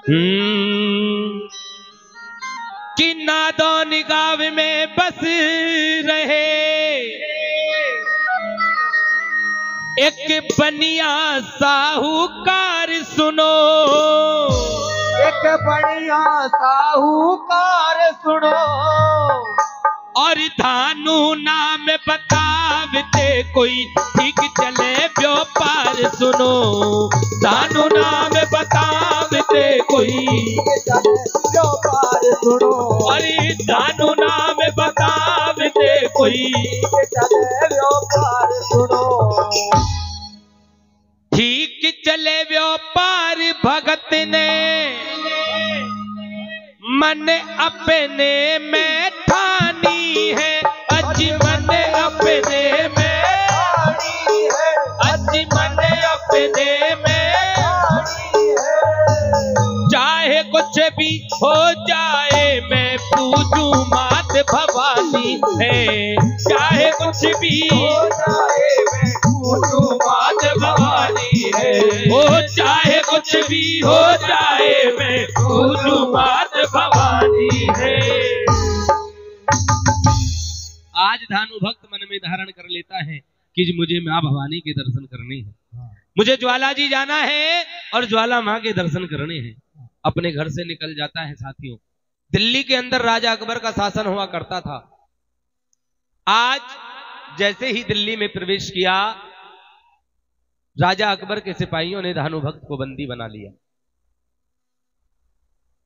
कि नादौन गाँव में बस रहे एक बनिया साहूकार सुनो, एक बढ़िया साहूकार सुनो, और धानु नाम बतावते कोई ठीक चले व्यापार सुनो, धानु नाम बतावते कोई व्यापार सुनो, और धानु नाम बतावते कोई व्यापार सुनो, ठीक चले व्यापार भगत ने मन अपने में ठानी है, अजी मन अपने में ठानी है, अजी मन अपने में ठानी है, चाहे कुछ भी हो जाए मैं पूजू मात भवानी है, चाहे कुछ भी हो जाए मैं पूजू मात भवानी है, हो चाहे कुछ भी हो जाए मैं पूजू मात भवानी है। आज धानु भक्त मन में धारण कर लेता है कि मुझे माँ भवानी के दर्शन करने हैं, मुझे ज्वाला जी जाना है और ज्वाला माँ के दर्शन करने हैं। अपने घर से निकल जाता है। साथियों, दिल्ली के अंदर राजा अकबर का शासन हुआ करता था। आज जैसे ही दिल्ली में प्रवेश किया, राजा अकबर के सिपाहियों ने धानु भक्त को बंदी बना लिया।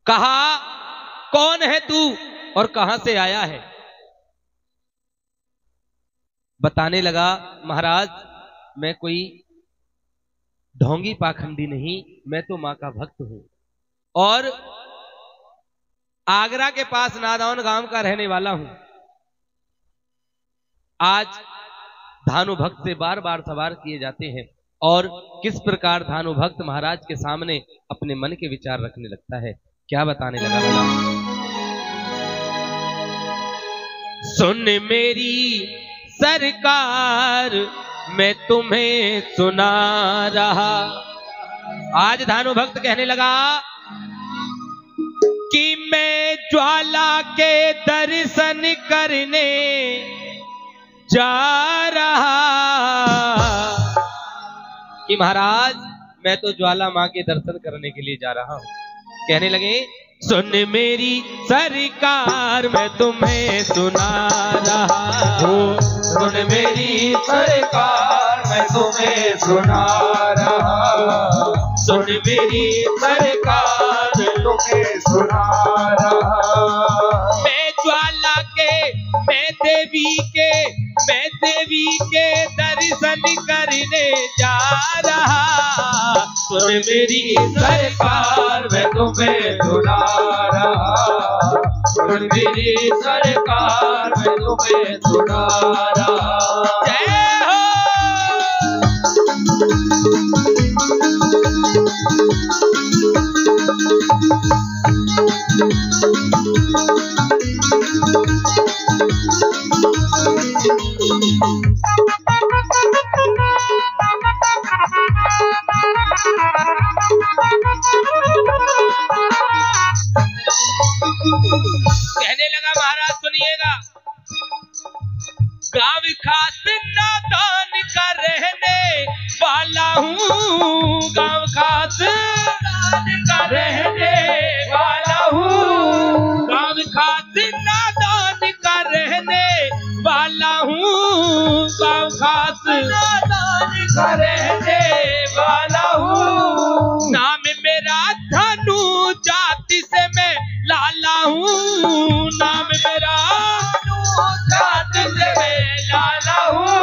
कहा, कौन है तू और कहां से आया है? बताने लगा, महाराज मैं कोई ढोंगी पाखंडी नहीं, मैं तो मां का भक्त हूं और आगरा के पास नादौन गांव का रहने वाला हूं। आज धानु भक्त से बार बार सवाल किए जाते हैं और किस प्रकार धानु भक्त महाराज के सामने अपने मन के विचार रखने लगता है। क्या बताने लगा? सुन मेरी सरकार मैं तुम्हें सुना रहा। आज धानु भक्त कहने लगा कि मैं ज्वाला के दर्शन करने जा रहा, कि महाराज मैं तो ज्वाला मां के दर्शन करने के लिए जा रहा हूं। कहने लगे, सुन मेरी सरकार मैं तुम्हें सुना रहा हूं, सुन मेरी सरकार मैं तुम्हें सुना रहा, सुन मेरी सरकार मैं तुम्हें सुना रहा। मैं ज्वाला के, मैं देवी के दर्शन करने जा रहा, सुन मेरी सरकार मैं तुम्हें सुना रहा, सुन मेरी सरकार मैं तुम्हें सुना रहा। जय हो। कहने लगा, महाराज सुनिएगा, गाँव खास नादान का रहने वाला हूँ, गाँव खास नादान का रहने वाला हूँ, गाँव खास नादान का रहने वाला हूँ, गाँव खास नादान का रहने वाला हूँ। नाम मेरा धनु जाति से मैं लाला हूँ, नाम मेरा जाति से मैं लाला हूँ।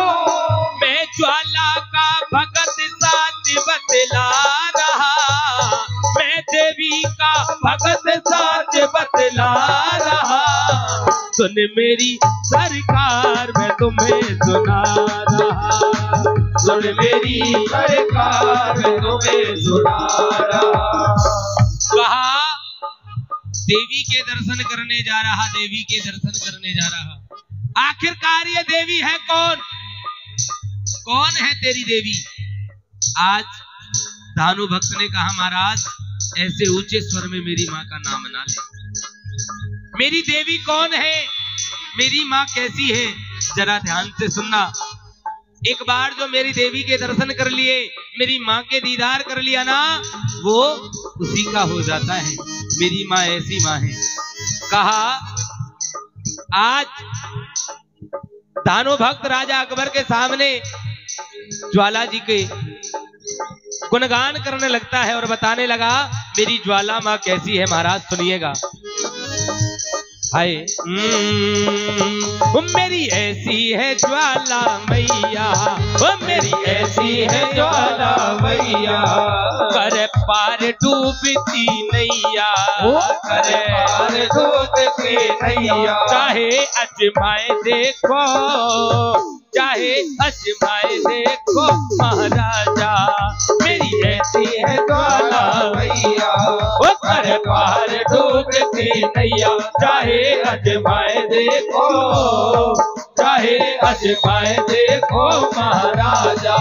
मैं ज्वाला का भगत साच बतला रहा, मैं देवी का भगत साच बतला रहा। सुन मेरी सरकार मैं तुम्हें सुना रहा, सुन मेरी सरकार मैं तुम्हें सुना रहा। कहा, देवी के दर्शन करने जा रहा, देवी के दर्शन करने जा रहा। आखिरकार ये देवी है कौन? कौन है तेरी देवी? आज धानु भक्त ने कहा, महाराज ऐसे ऊंचे स्वर में मेरी माँ का नाम ना ले। मेरी देवी कौन है, मेरी माँ कैसी है, जरा ध्यान से सुनना। एक बार जो मेरी देवी के दर्शन कर लिए, मेरी माँ के दीदार कर लिया ना, वो उसी का हो जाता है। मेरी माँ ऐसी माँ है। कहा आज दानो भक्त राजा अकबर के सामने ज्वाला जी के गुणगान करने लगता है और बताने लगा मेरी ज्वाला माँ कैसी है। महाराज सुनिएगा। हाय मेरी ऐसी है ज्वाला मैया, वो मेरी ऐसी है ज्वाला मैया, कर पार डूबती नैया, कर पार डूबती नैया, चाहे अजमाए देखो, चाहे अजमाए देखो महाराजा, मेरी ऐसी है ज्वाला मैया, वो कर पार डूबती नैया, चाहे अजमाए देखो, चाहे अजमाए देखो महाराजा।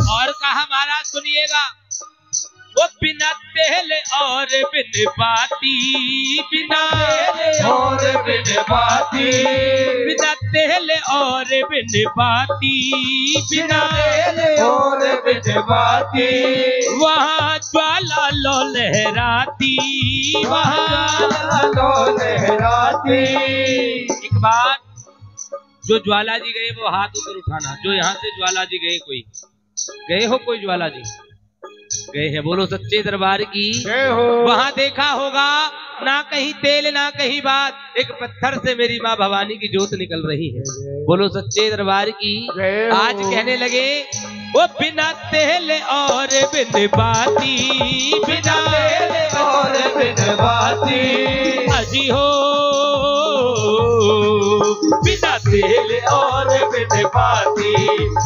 और कहा महाराज सुनिएगा, वो बिना तेल और बिन बाती, बिना तेल और बिन बाती, बिना तेल और बिन बाती, बिना तेल और बिन बाती, वहाँ ज्वाला लो लहराती, वहाँ लो लहराती। एक बार जो ज्वाला जी गए वो हाथ ऊपर उठाना, जो यहाँ से ज्वाला जी गए, कोई गए हो, कोई ज्वाला जी गए हैं, बोलो सच्चे दरबार की जय हो। वहां देखा होगा ना कहीं तेल ना कहीं बात, एक पत्थर से मेरी माँ भवानी की जोत निकल रही है, बोलो सच्चे दरबार की। आज कहने लगे वो बिना तेल और बिन बाती, बिना तेल और बिन बाती, अजी हो बिना तेल और बिन बाती,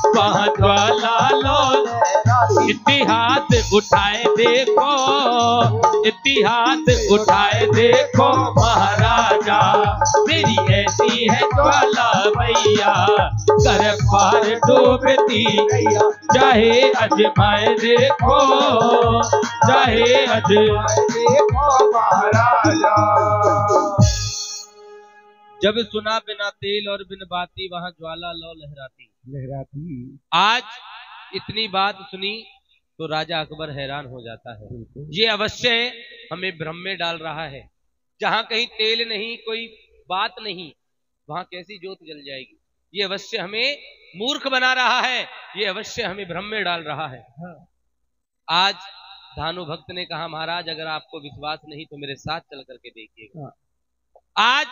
वहाँ ज्वाला लो इतिहास उठाए देखो, इतिहास उठाए देखो महाराजा, मेरी ऐसी है ज्वाला मैया, कर पार डूबती नैया, चाहे अजमाए देखो, चाहे अजमाए देखो महाराजा। जब सुना बिना तेल और बिन बाती, वहां ज्वाला लो लहराती लहराती। आज इतनी बात सुनी तो राजा अकबर हैरान हो जाता है। ये अवश्य हमें भ्रम में डाल रहा है। जहां कहीं तेल नहीं, कोई बात नहीं, वहां कैसी ज्योत जल जाएगी। ये अवश्य हमें मूर्ख बना रहा है, ये अवश्य हमें भ्रम में डाल रहा है। आज धानु भक्त ने कहा महाराज अगर आपको विश्वास नहीं तो मेरे साथ चल करके देखिएगा। आज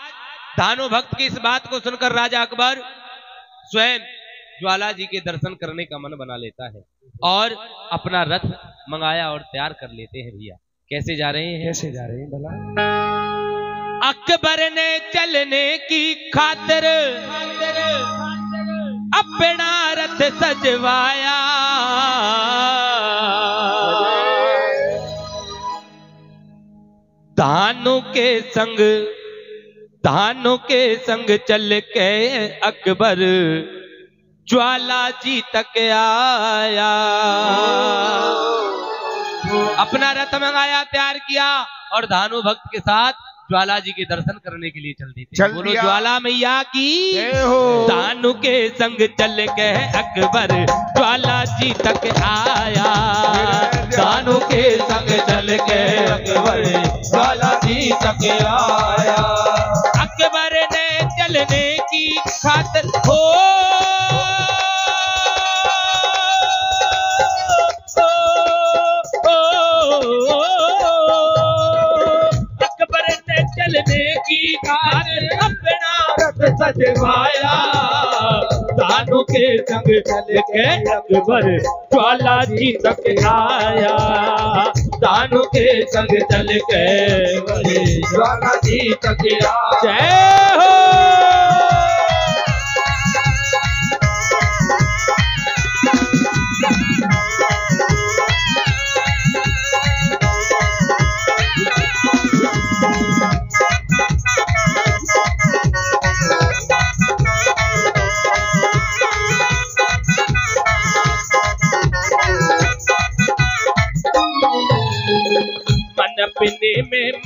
धानु भक्त की इस बात को सुनकर राजा अकबर स्वयं ज्वाला जी के दर्शन करने का मन बना लेता है और अपना रथ मंगाया और तैयार कर लेते हैं। भैया कैसे जा रहे हैं, कैसे जा रहे हैं भला। अकबर ने चलने की खातिर अपना रथ सजवाया, धानु के संग चल के अकबर ज्वाला जी तक आया। अपना रथ मंगाया, तैयार किया और धानु भक्त के साथ ज्वाला जी के दर्शन करने के लिए चल देते। बोलो ज्वाला मैया की धानु के संग चल के अकबर ज्वाला जी तक आया, धानु के संग चल के अकबर ज्वाला जी तक आया। अकबर ने चलने की खातिर हो चलने की खातिर अपना रथ सजवाया, धानु के संग चल के अकबर ज्वाला जी तक आया, धानु के संग चल के ज्वाला जी तक आया। जय हो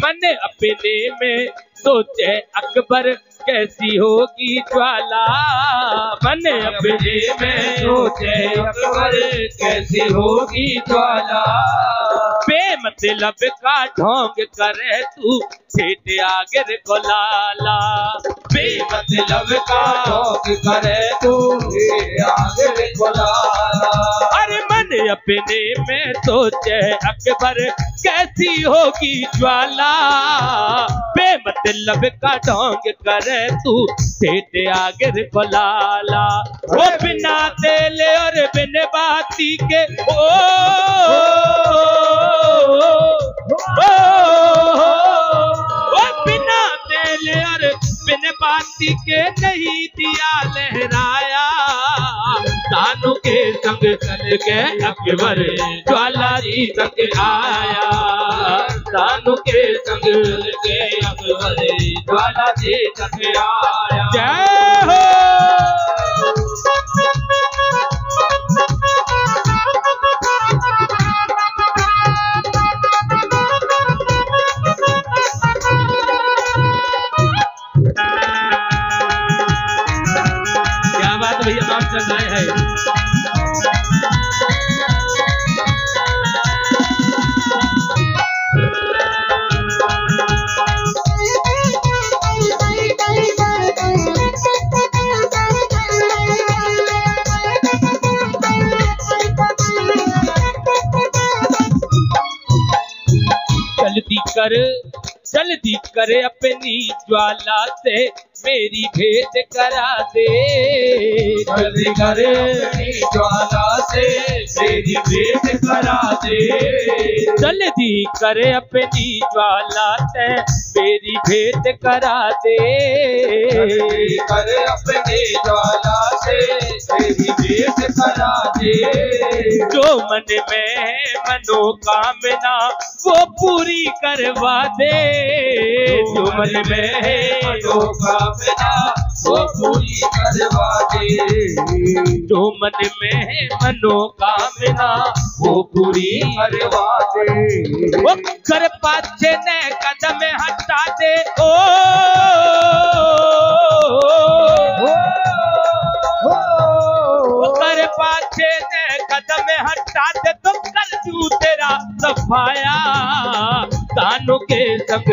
मन अपने में सोचे अकबर कैसी होगी ज्वाला। मन अपने में सोचे अकबर कैसी होगी ज्वाला। बेमतलब का ढोंग करे तू ठेठ आगे को लाला। बेमतलब का ढोंग करे तू ठेठ आगे को लाला। अरे मन अपने में सोचे अकबर कैसी होगी ज्वाला। बेमतलब का ढोंग करे तू ठेठ आगे को लाला। वो बिना तेल और बिन बाती के बिना तेल और बिन बाती के नहीं दिया लहराया। तानू के संग चल के अकबर ज्वाला जी तक आया। तानू के संग चल के अकबर ज्वाला जी तक आया। जय हो। क्या बात भैया, नाम चल रहे हैं। जल्दी कर अपनी ज्वाला से मेरी भेंट करा दे। जल्दी कर अपनी ज्वाला से मेरी भेंट करा दे। जल्दी कर अपनी ज्वाला से मेरी भेंट करा दे। जल्दी कर अपनी ज्वाला से मेरी भेंट करा दे। जो मन में है मनोकामना वो पूरी करवा दे। जो मन में है मनोकामना वो पूरी करवा दे। जो मन में है मनोकामना वो पूरी करवा दे। वो कर पाछे ने कदम हटा दे। ओ कर पाछे ने कदम हटा दे तो कर दूं तेरा सफाया। तानू के संग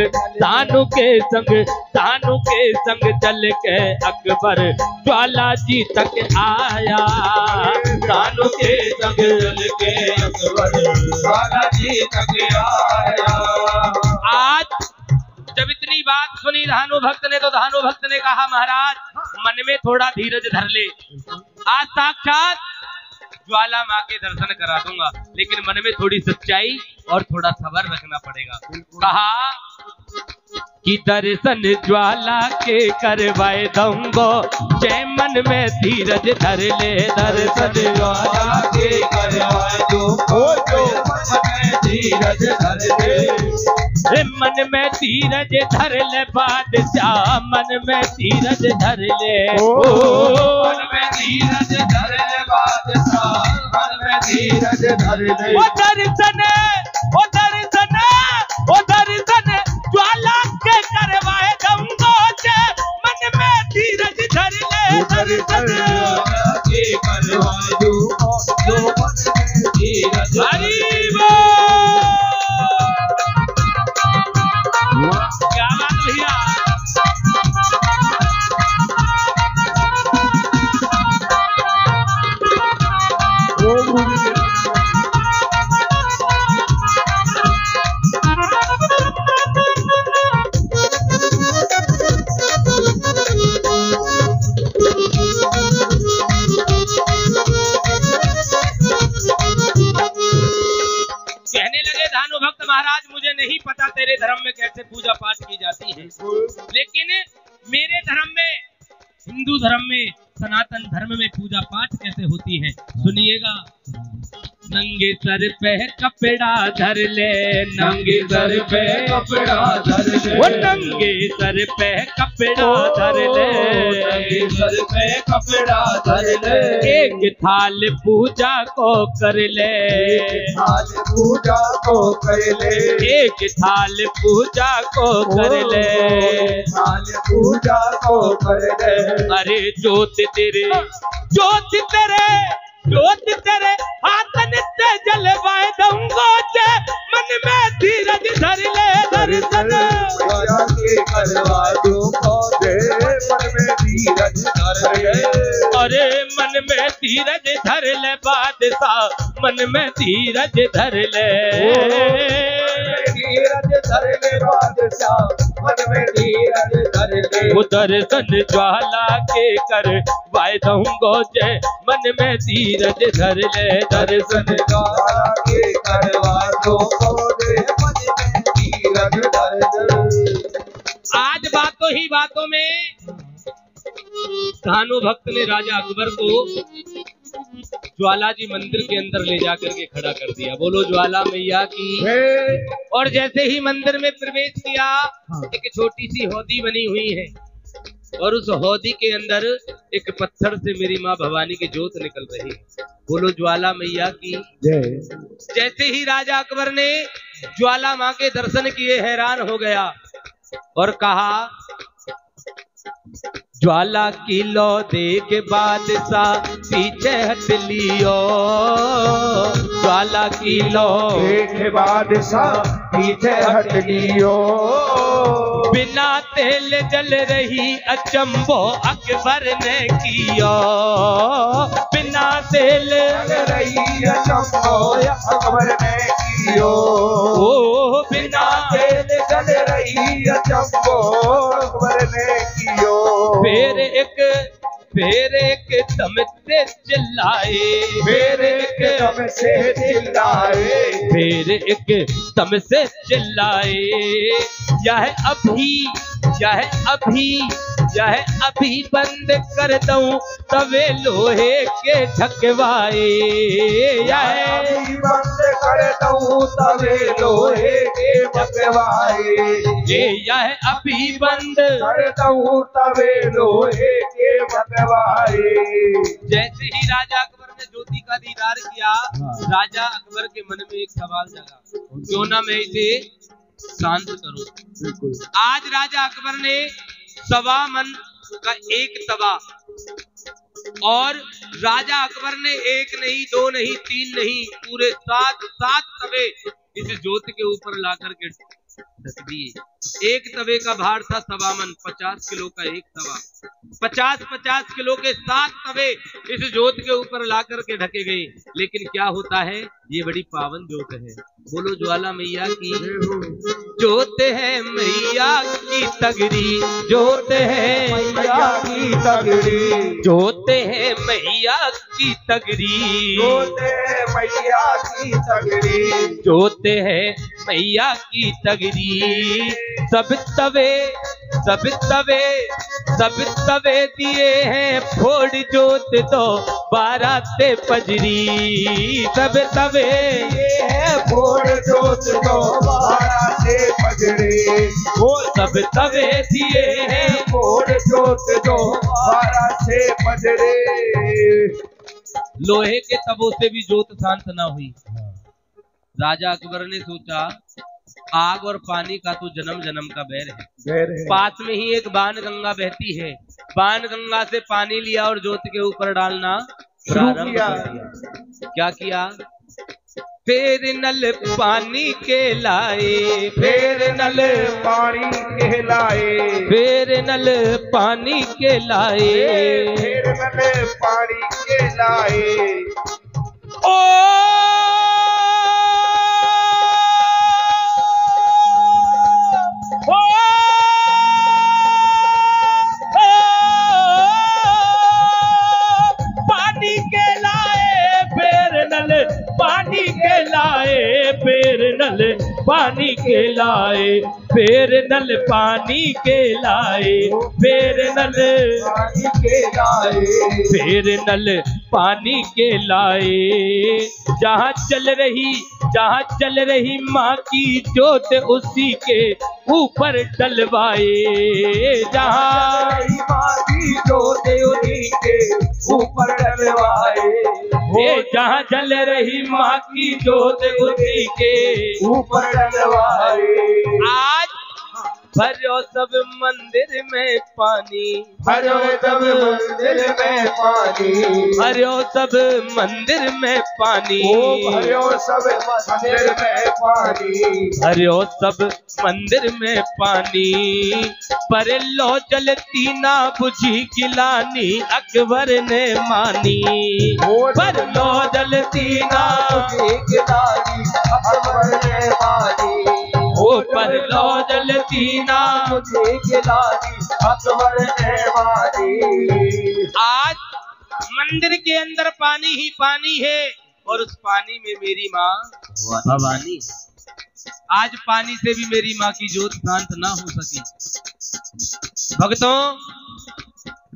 चल के अकबर ज्वाला जी तक आया। तानू के संग चल के अकबर ज्वाला जी तक आया। आज जब इतनी बात सुनी धानु भक्त ने तो धानु भक्त ने कहा महाराज मन में थोड़ा धीरज धर ले। आज साक्षात ज्वाला माँ के दर्शन करा दूंगा, लेकिन मन में थोड़ी सच्चाई और थोड़ा सब्र रखना पड़ेगा। कहा कि दर्शन ज्वाला के करवाए दूंगो जय मन में धीरज धर ले। दर्शन ज्वाला के करवाए दूंगो जो मन में धीरज धर ले। मन में धीरज धर ले बादशाह मन में धीरज धर ले। मन में धीरज धर ले बादशाह मन में धीरज धर ले। ओ दर्शन ज्वाला के करवाए दूंगो जय मन में धीरज धर ले। दर्शन के करवाए दूंगो जो मन में धीरज धर ले। क्या बात भैया। कहने लगे धानु भक्त महाराज मुझे नहीं पता तेरे धर्म में कैसे पूजा पाठ की जाती है, लेकिन मेरे धर्म में हिंदू धर्म में सनातन धर्म में पूजा पाठ कैसे होती है सुनिएगा। नंगे सर पे कपड़ा धर ले, नंगे सर पे कपड़ा धर ले, वो नंगे सर पे कपड़ा धर ले, नंगे सर पे कपड़ा धर ले, एक थाल पूजा को कर ले, थाल पूजा को कर ले, एक थाल पूजा को कर ले, थाल पूजा को कर ले। अरे ज्योत तेरे हाथ नित्य जलवाए दूंगा, मन में धीरज धर ले, दर्शन मैया के करवा दूंगा, मन में धीरज धर ले, अरे मन में धीरज धर ले बादशाह, मन में धीरज धर ले, धीरज धर ले बादशाह, मन में धीरज धर ले। वो दर्शन ज्वाला के कर वाय दूंगा, जय मन में धीरज धर ले, दर्शन ज्वाला के करवा दूंगा, मन में धीरज धर ले। आज बातों में कान्हो भक्त ने राजा अकबर को ज्वाला जी मंदिर के अंदर ले जाकर के खड़ा कर दिया। बोलो ज्वाला मैया की। और जैसे ही मंदिर में प्रवेश किया, एक छोटी सी हौदी बनी हुई है और उस हौदी के अंदर एक पत्थर से मेरी माँ भवानी की जोत निकल रही है। बोलो ज्वाला मैया की। जैसे ही राजा अकबर ने ज्वाला माँ के दर्शन किए, हैरान हो गया और कहा, ज्वाला की लो देख बादशाह पीछे हट लियो, ज्वाला की लो देख बादशाह पीछे हट लियो, बिना तेल जल रही अचंभो अकबर ने कियो, बिना तेल जल रही अचंभो अकबर ने कियो, ओ बिना तेल जल रही अचंभो अकबर ने कियो। फिर एक दम से चिल्लाए, फिर एक दम से चिल्लाए, फिर एक दम से चिल्लाए, यह अभी बंद कर दूं तवे लोहे के झकवाए, यह बंद कर दूं तवे लोहे के झकवाए, यह अभी बंद कर दूं तवे लोहे के झकवाए। जैसे ही राजा अकबर ने ज्योति का दीदार किया, राजा अकबर के मन में एक सवाल जगा, क्यों ना मैं इसे शांत करूं। आज राजा अकबर ने 1.25 मन का एक तवा, और राजा अकबर ने 1 नहीं 2 नहीं 3 नहीं पूरे 7 तवे इस ज्योति के ऊपर ला करके ढक दिए। एक तवे का भार था 1.25 मन, 50 किलो का एक तवा, 50 किलो के 7 तवे इस ज्योत के ऊपर ला करके ढके गए। लेकिन क्या होता है, ये बड़ी पावन ज्योत है। बोलो ज्वाला मैया की। ज्योत है मैया की तगड़ी, ज्योत है मैया की तगड़ी, ज्योत है मैया की तगड़ी, ज्योत है मैया की तगड़ी, ज्योत है मैया की तगड़ी। सब तवे दिए हैं फोड़ ज्योत तो 12 से पजरी, सब तवे है फोड़ ज्योत तो 12 से पजरी, वो सब तवे दिए हैं फोड़ ज्योत तो 12 से पजरी। लोहे के तवों से भी ज्योत शांत ना हुई। राजा अकबर ने सोचा, आग और पानी का तो जन्म जन्म का बैर है। पास में ही एक बाण गंगा बहती है, बाण गंगा से पानी लिया और ज्योति के ऊपर डालना प्रारंभ कर दिया। क्या किया, फेर नल पानी के लाए, फेर नल पानी के लाए, फेर नल पानी के लाए, फेर नल पानी के लाए। पानी के लाए, फेर नल पानी के लाए, फेर नल पानी के लाए, फेर नल पानी के लाए। जहाँ चल रही माँ की जोत उसी के ऊपर डलवाए। जहाँ माँ की जोत उसी के ऊपर डलवाए। जहाँ जल रही माँ की जोत उसी के ऊपर डलवाए। आज भरो सब मंदिर में पानी, भरो सब मंदिर में पानी, भरो सब मंदिर में पानी, भरो सब मंदिर में पानी, भरो सब मंदिर में पानी। पर लो जलती ना बुझी गिलानी अकबर ने मानी। पर लो जलती ना बुझी गिलानी अकबर ने मानी। पर लो जलती ना मुझे गिलानी अकबर ने मानी। आज मंदिर के अंदर पानी ही पानी है और उस पानी में मेरी माँ भवानी है। आज पानी से भी मेरी माँ की ज्योत शांत ना हो सकी। भक्तों,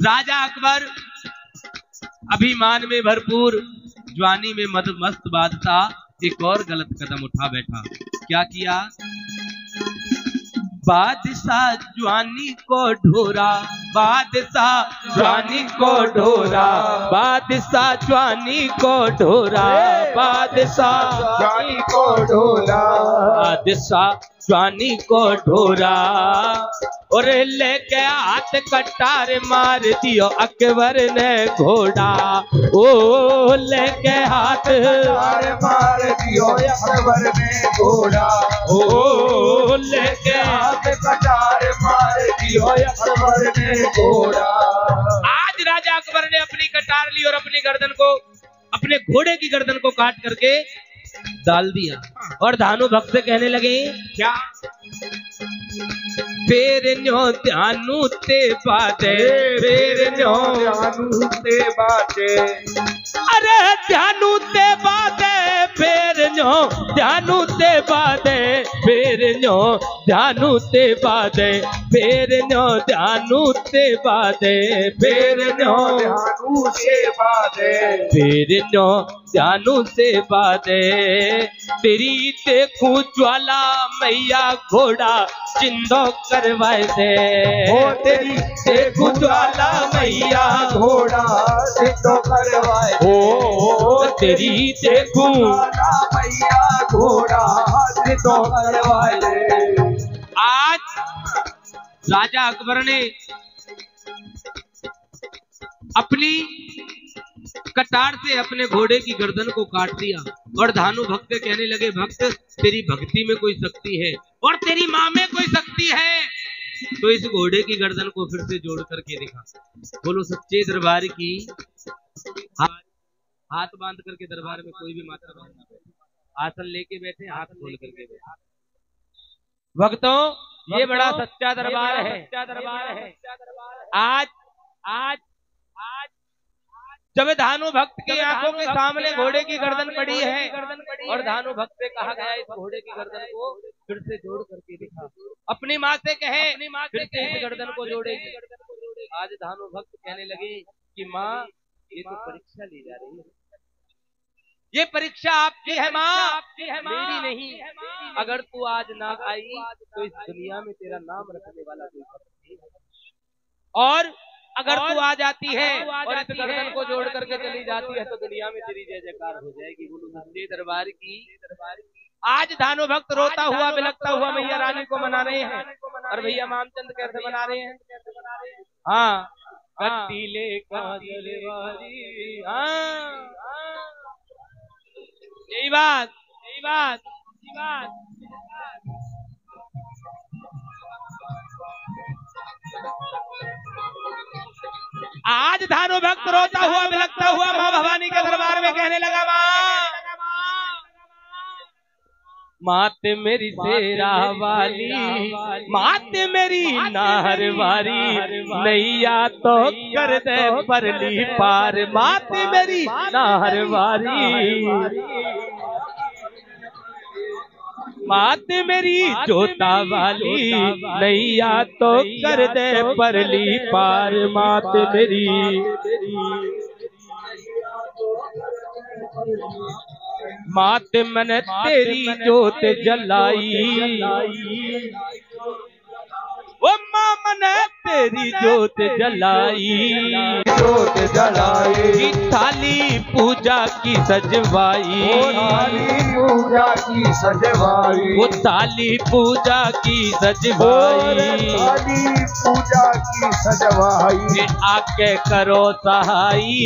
राजा अकबर अभिमान में भरपूर, जवानी में मस्त बादशाह एक और गलत कदम उठा बैठा। क्या किया? बादशाह जवानी को ढोरा, बादशाह जवानी को ढोरा, बादशाह जवानी को ढोरा, बादशाह जवानी को ढोरा, बादशाह जवानी को ढोरा। और लेके हाथ कटार मार दियो अकबर ने घोड़ा। ओ लेके हाथ मार दियो अकबर ने घोड़ा। ओ लेके हाथ कटार मार दियो अकबर ने घोड़ा। आज राजा अकबर ने अपनी कटार ली और अपनी गर्दन को, अपने घोड़े की गर्दन को काट करके डाल दिया। और धानु भक्त से कहने लगे, क्या? फेर न्यो ध्यानु ते बाते, फेर न्यो ध्यानु ते बाते, अरे ध्यानु ते बाते, फेर न्यो ध्यानु ते बाते, फेर न्यो ध्यानु ते बाते, फेर न्यो ध्यानु ते बाते, फेर न्यो ध्यानु से बाते, फेर न्यो ध्यानु से बाते। तेरी देखूं ज्वाला मैया घोड़ा जिंदो करवाए दे। ओ तेरी देखूं ज्वाला मैया घोड़ा जिंदो करवाए। ओ तेरी देखूं ज्वाला मैया घोड़ा जिंदो करवाए। आज राजा अकबर ने अपनी कटार से अपने घोड़े की गर्दन को काट दिया और धानु भक्त कहने लगे, भक्त तेरी भक्ति में कोई शक्ति है और तेरी माँ में कोई शक्ति है, तो इस घोड़े की गर्दन को फिर से जोड़ करके दिखा। बोलो सच्चे दरबार की। हाथ बांध करके दरबार में कोई भी माता बांधना, आसन लेके बैठे, हाथ खोल करके बैठे। भक्तों, ये बड़ा सच्चा दरबार है। आज जब धानु भक्त की आंखों के सामने घोड़े की गर्दन पड़ी है और धानु भक्त से कहा गया इस घोड़े की गर्दन को फिर से जोड़ करके दिखा। अपनी माँ से कहे फिर से इस गर्दन को जोड़ेगी। आज धानु भक्त कहने लगे कि माँ, ये तो परीक्षा ली जा रही है, ये परीक्षा आपकी है माँ, मेरी नहीं। अगर तू आज ना आई तो इस दुनिया में तेरा नाम रखने वाला कोई नहीं है। और अगर तू आ जाती है और इस गर्दन को जोड़ करके चली जाती है तो दुनिया में तेरी जय जयकार हो जाएगी। बोलो सच्चे दरबार की। आज धानु भक्त रोता हुआ बिलखता हुआ मैया रानी को मना रहे हैं। और भैया मामचंद कैसे मना रहे हैं? हाँ, कटीले काजल वाली, हाँ, यही बात। आज धानु भक्त रोता हुआ बिलखता हुआ माँ भवानी के दरबार में कहने लगा, मात मेरी शेरा वाली, मात मेरी नाहर वारी, नैया तो कर दे परली पार, मात मेरी नाहर वारी, मात मेरी जोता वाली, नैया तो कर दे परली पार, मात मेरी। मात मन तेरी जोत जलाई, ओ माँ मन तेरी जोत जलाई, जोत जलाई, थाली पूजा की सजवाई, थाली पूजा की सजवाई, वो थाली पूजा की सजवाई, थाली पूजा की सजवाई, आके करो सहाई,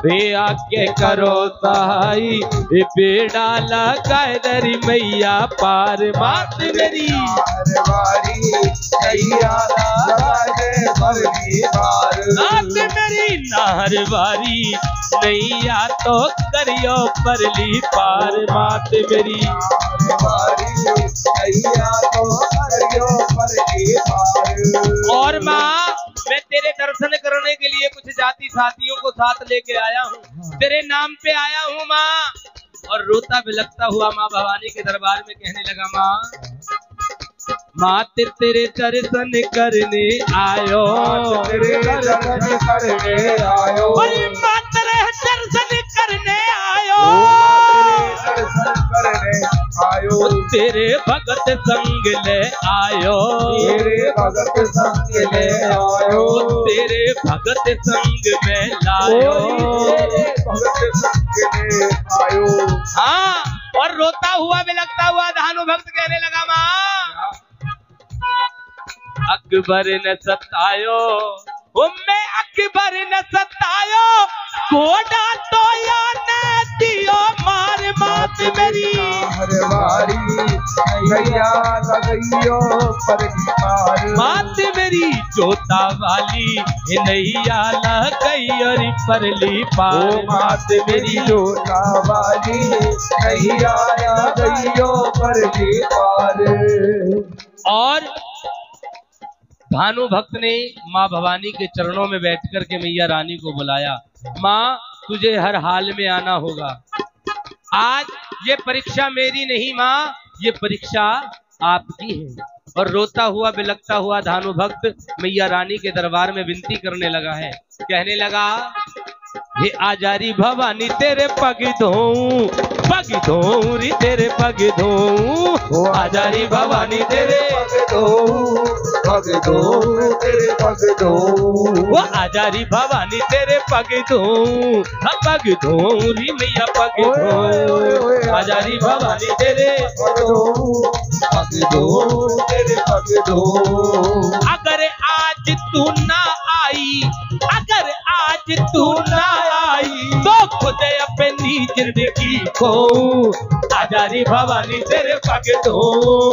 वे आके करो सहाई, बेड़ा लगाए दरी मैया पार, मात मेरी नाथ मेरी नाहर वारी, नैया तो करियो परली पार, मात मेरी नैया तो करियो परली पार। और माँ मैं तेरे दर्शन करने के लिए कुछ जाति साथियों को साथ लेके आया हूँ, तेरे नाम पे आया हूँ माँ। और रोता बिलखता हुआ माँ भवानी के दरबार में कहने लगा, माँ तेरे दर्शन करने आयो, तेरे दर्शन करने आयो, माँ तेरे दर्शन करने आयो, दर्शन करने आयो, तेरे भगत संग ले आयो, तेरे भगत संग ले आयो, तेरे भगत संग में लायो, तेरे भगत संग ले आयो। हाँ, और रोता हुआ बिलखता हुआ धानु भक्त कहने लगा, माँ अकबर न सतायो, उम्मे अकबर न सतायो, कोडा तो या न दियो मार, मात मेरी हरवारी नैया लगइयो परली पार, मात मेरी जोता वाली नैया लगइयो परली पार, मात मेरी जोता वाली नैया लगइयो परली पार। और भानु भक्त ने माँ भवानी के चरणों में बैठकर के मैया रानी को बुलाया, माँ तुझे हर हाल में आना होगा, आज ये परीक्षा मेरी नहीं माँ, ये परीक्षा आपकी है। और रोता हुआ बिलखता हुआ धानु भक्त मैया रानी के दरबार में विनती करने लगा है, कहने लगा, हे आजारी भवानी तेरे पग धोऊं री तेरे पग धोऊं, आजारी भवानी तेरे पग धोऊं तेरे पग धोऊं, वो आजारी भवानी तेरे पग धोऊं, पग धोऊं री मैया पग धोऊं, आजारी भवानी तेरे पग धोऊं तेरे पग धोऊं। अगर आज तू ना आई, अगर आज तू ना आई, तो खुद अपनी जिंदगी को, आजारी भवानी तेरे पग धोऊं,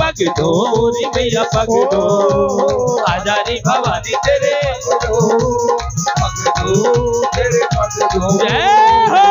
पग धोऊं री मैया पग धोऊं, आजारी भवानी तेरे पग धोऊं तेरे पग धोऊं। जय हो।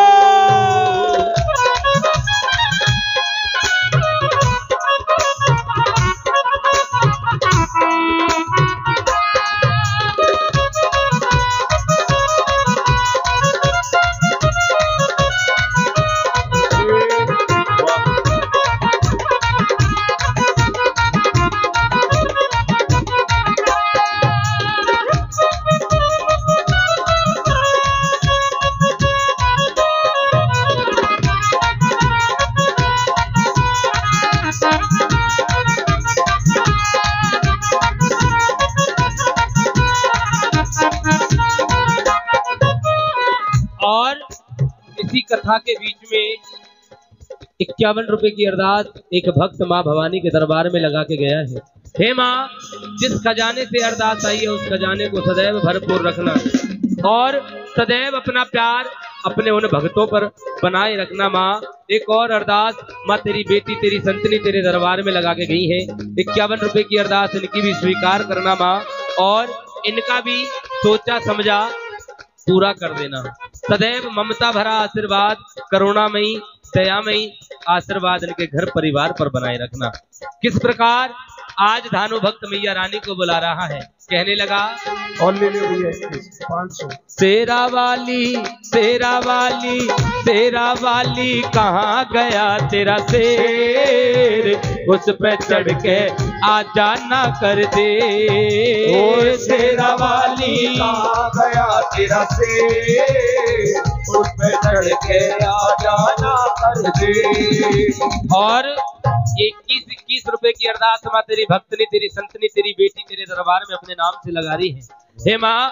इसी कथा के बीच में 51 रुपए की अरदास एक भक्त माँ भवानी के दरबार में लगा के गया है। हे माँ, जिस खजाने से अरदास आई है उस खजाने को सदैव भरपूर रखना और सदैव अपना प्यार अपने उन भक्तों पर बनाए रखना। माँ, एक और अरदास माँ तेरी बेटी तेरी संतनी तेरे दरबार में लगा के गई है। 51 रुपए की अरदास इनकी भी स्वीकार करना माँ, और इनका भी सोचा समझा पूरा कर देना। सदैव ममता भरा आशीर्वाद, करुणामयी दयामयी आशीर्वाद इनके घर परिवार पर बनाए रखना। किस प्रकार आज धानु भक्त मैया रानी को बुला रहा है, कहने लगा और ले ले भैया 500। तेरा वाली तेरा वाली तेरा वाली कहाँ गया तेरा शेर, उस पे चढ़ के आजा ना कर दे। ओ तेरा वाली कहाँ गया तेरा शेर, उस पे चढ़ के दे। और ये 21 रुपए की अरदास माँ तेरी भक्तनी, तेरी संतनी, तेरी बेटी तेरे दरबार में अपने नाम से लगा रही है। हे माँ,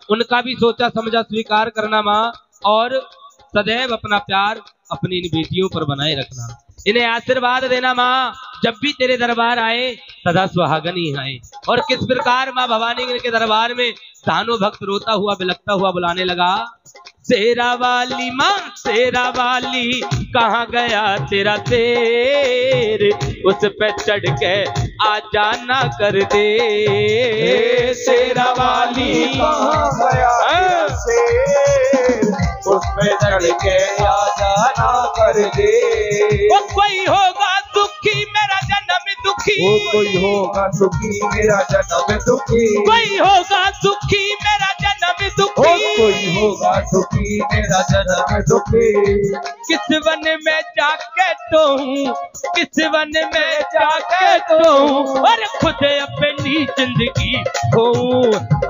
उनका भी सोचा समझा स्वीकार करना माँ, और सदैव अपना प्यार अपनी इन बेटियों पर बनाए रखना। इन्हें आशीर्वाद देना माँ, जब भी तेरे दरबार आए सदा सुहागन ही आए। और किस प्रकार माँ भवानी के दरबार में दानो भक्त रोता हुआ बिलखता हुआ बुलाने लगा, शेरा वाली माँ शेरा वाली कहाँ गया तेरा शेर, उस पे चढ़ के आ जाना कर दे। शेरा वाली कहाँ गया तेरा शेर, उस पे चढ़ के आ जाना कर दे। वो कोई होगा दुखी मेरा जन्म दुखी, वो कोई होगा सुखी मेरा जन्म दुखी, कोई होगा दुखी मेरा जन्म दुखी, कोई होगा सुखी मेरा जन्म दुखी। किस वन में जाके तो हूँ, किस वन में जाके तो हूँ, और खुद अपनी जिंदगी हूँ।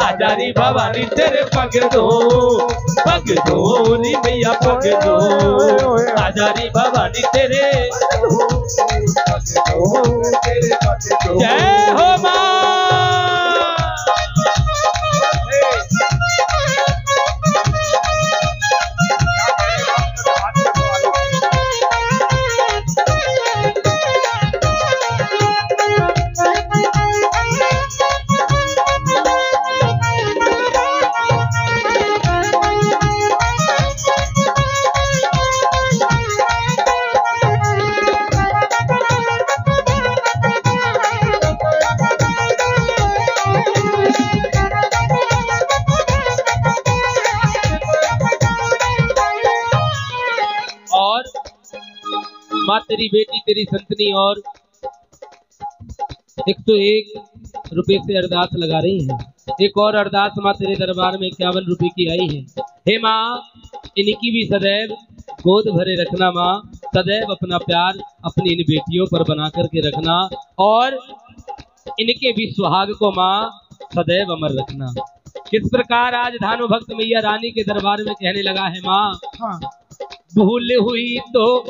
आजारी भवानी तेरे पग दो नी भैया पग दो, आजारी भवानी तेरे जय हो माँ। माँ तेरी बेटी तेरी संतनी और 101 रुपए से अरदास लगा रही है। एक और अरदास माँ तेरे दरबार में 51 रुपए की आई है। हे माँ, इनकी भी सदैव गोद भरे रखना माँ, सदैव अपना प्यार अपनी इन बेटियों पर बना करके रखना, और इनके भी सुहाग को माँ सदैव अमर रखना। किस प्रकार आज धानु भक्त मैया रानी के दरबार में कहने लगा है माँ, भूल हुई तो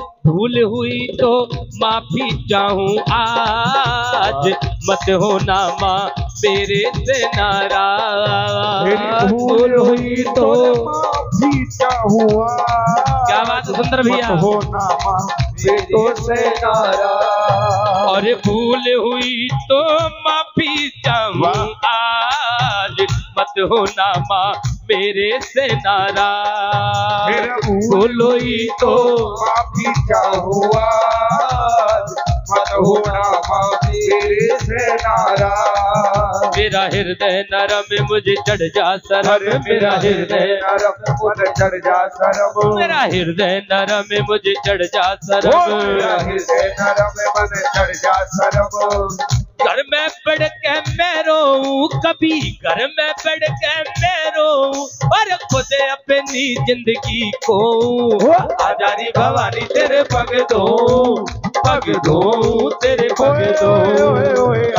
माफी चाहूं आज, मत होना माँ मेरे से नाराज। भूल हुई तो माफी चाहूं आज, क्या बात है सुंदर भैया, मत होना माँ बेटों से नाराज। और भूल हुई तो माफी चाहूं आज, मत होना माँ मेरे से नाराज। भूल हुई तो माफी चाहूं आज, मत होना माँ मेरे से नाराज। मेरा हृदय नरम मुझे चढ़ जा शरम, मेरा हृदय नरम मुझे चढ़ जा शरम, मेरा हृदय नरम मुझे चढ़ जा शरम, मेरा हृदय नरम मुझे चढ़ जा शरम। घर में पड़ के मैं रोऊं, कभी घर में पड़ के मैं रोऊं, और खुद अपनी जिंदगी को आजारी भवानी तेरे पग दो तेरे पग दो,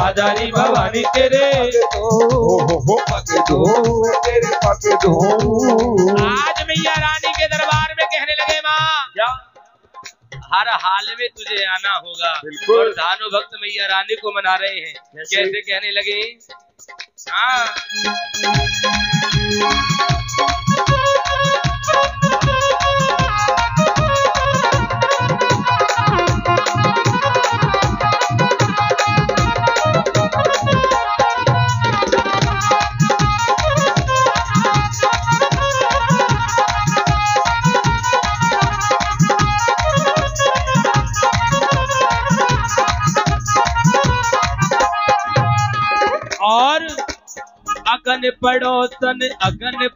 आजारी भवानी तेरे पग दो तेरे पग दो। आज मैया रानी के दरबार में कहने लगे माँ, हर हाल में तुझे आना होगा। और धानु भक्त मैया रानी को मना रहे हैं, कैसे कहने लगे, हाँ और अगन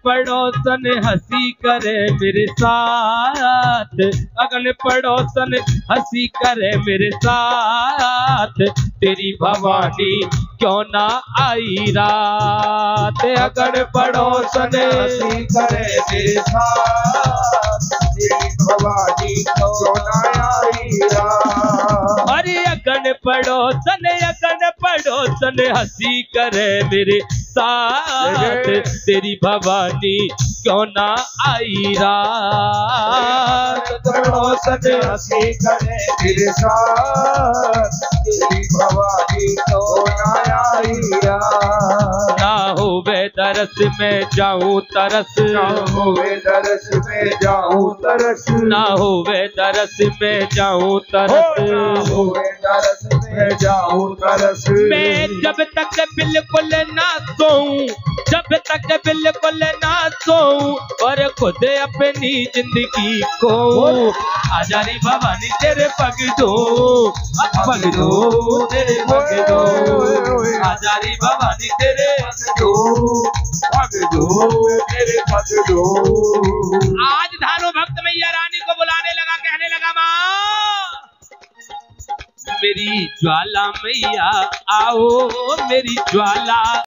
पड़ोसन हंसी करे मेरे साथ, अगन पड़ोसन हंसी करे मेरे साथ, तेरी भवानी क्यों ना आई रात। अगन पड़ोसन हंसी करे मेरे साथ, तेरी भवानी क्यों ना आई रात। अरे अगन पड़ोसन हंसी करे मेरे साथ, तेरी भवानी क्यों ना आई रात। सन्यासी करे तेरे साथ, तेरी भवानी तो नाया ना होवे दरस में जाऊं तरस, ना होवे दरस में जाऊं तरस, ना होवे दरस में जाऊं ना तरस। होवे दरस में जाऊं तरस। मैं जब तक बिल्कुल ना सोऊं, जब तक बिल्कुल ना सोऊं और खुद अपनी जिंदगी को, आजा रे भवानी तेरे पग दो, पग दो तेरे पग दो, आजा रे भवानी तेरे पग दो, पग दो तेरे पग दो। आज धारो भक्त मैया रानी को बुलाने लगा, कहने लगा माँ मेरी ज्वाला मैया आओ, मेरी ज्वाला